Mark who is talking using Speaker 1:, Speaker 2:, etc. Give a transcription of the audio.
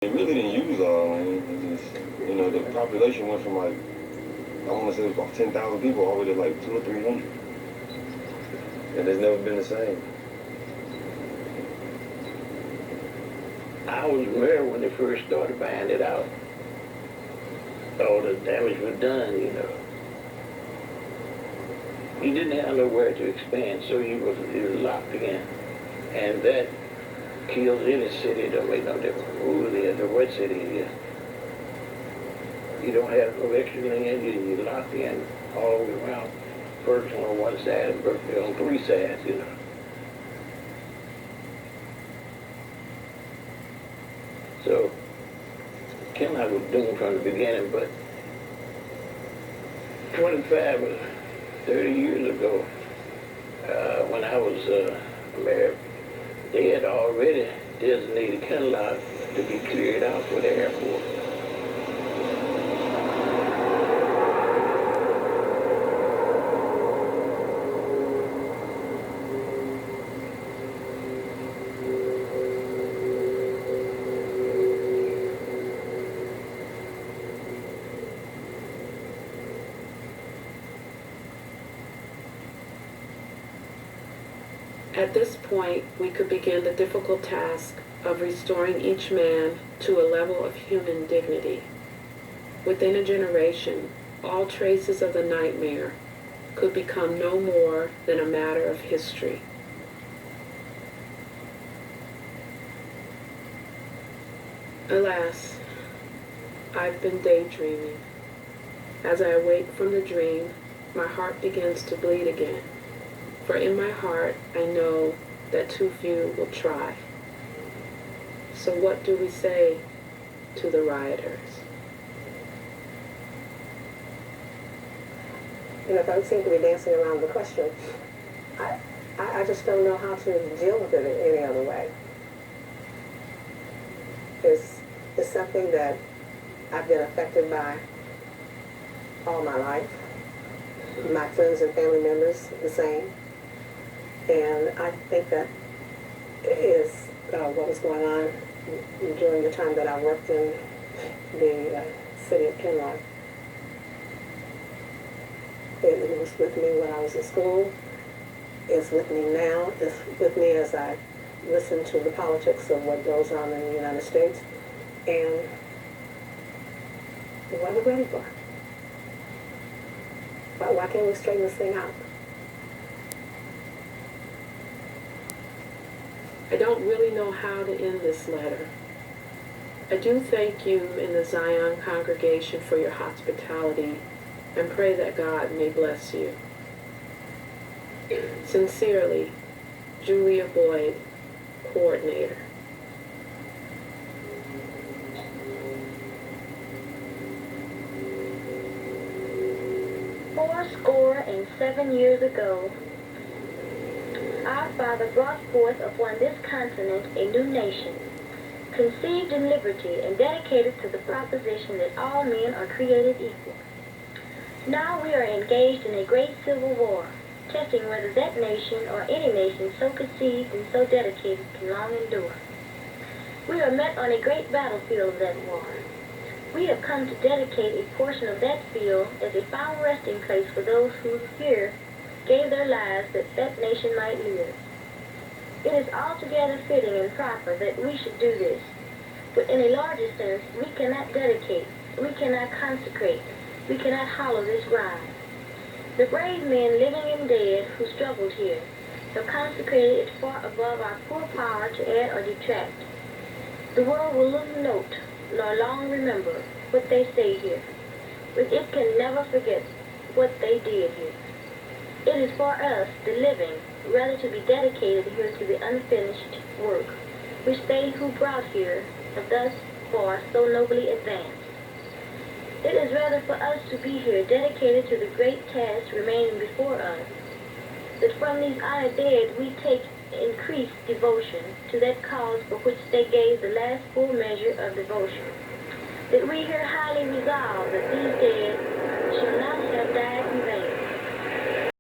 Speaker 1: They really didn't use all, man. It just, the population went from like, I want to say it was about 10,000 people all the way to like 200 or 300. And it's never been the same.
Speaker 2: I was there when they first started buying it out. All the damage was done, You didn't have nowhere to expand, so you were locked in. And that kills any city. It don't make no difference who it is or what city it is. You don't have no extra land, you're locked in all the way around. Ferguson on one side and Berkeley on three sides, So, Kenlock was doomed from the beginning, but 25 or 30 years ago, when I was married, they had already designated Kenlock to be cleared out for the airport.
Speaker 3: At this point, we could begin the difficult task of restoring each man to a level of human dignity. Within a generation, all traces of the nightmare could become no more than a matter of history. Alas, I've been daydreaming. As I awake from the dream, my heart begins to bleed again. For in my heart, I know that too few will try. So what do we say to the rioters?
Speaker 4: Folks seem to be dancing around the question. I just don't know how to deal with it any other way. It's something that I've been affected by all my life. My friends and family members, the same. And I think that is what was going on during the time that I worked in the city of Kenlock. It was with me when I was in school. It's with me now. It's with me as I listen to the politics of what goes on in the United States. And what are we ready for? Why can't we straighten this thing out?
Speaker 3: I don't really know how to end this letter. I do thank you in the Zion congregation for your hospitality and pray that God may bless you. Sincerely, Julia Boyd, Coordinator.
Speaker 5: Fourscore and 7 years ago, our Father brought forth upon this continent a new nation, conceived in liberty and dedicated to the proposition that all men are created equal. Now we are engaged in a great civil war, testing whether that nation or any nation so conceived and so dedicated can long endure. We are met on a great battlefield of that war. We have come to dedicate a portion of that field as a final resting place for those who here gave their lives that that nation might live. It is altogether fitting and proper that we should do this, but in a larger sense, we cannot dedicate, we cannot consecrate, we cannot hallow this ground. The brave men, living and dead, who struggled here, have consecrated it far above our poor power to add or detract. The world will little note, nor long remember, what they say here, but it can never forget what they did here. It is for us, the living, rather to be dedicated here to the unfinished work, which they who brought here have thus far so nobly advanced. It is rather for us to be here dedicated to the great task remaining before us, that from these honored dead we take increased devotion to that cause for which they gave the last full measure of devotion, that we here highly resolve that these dead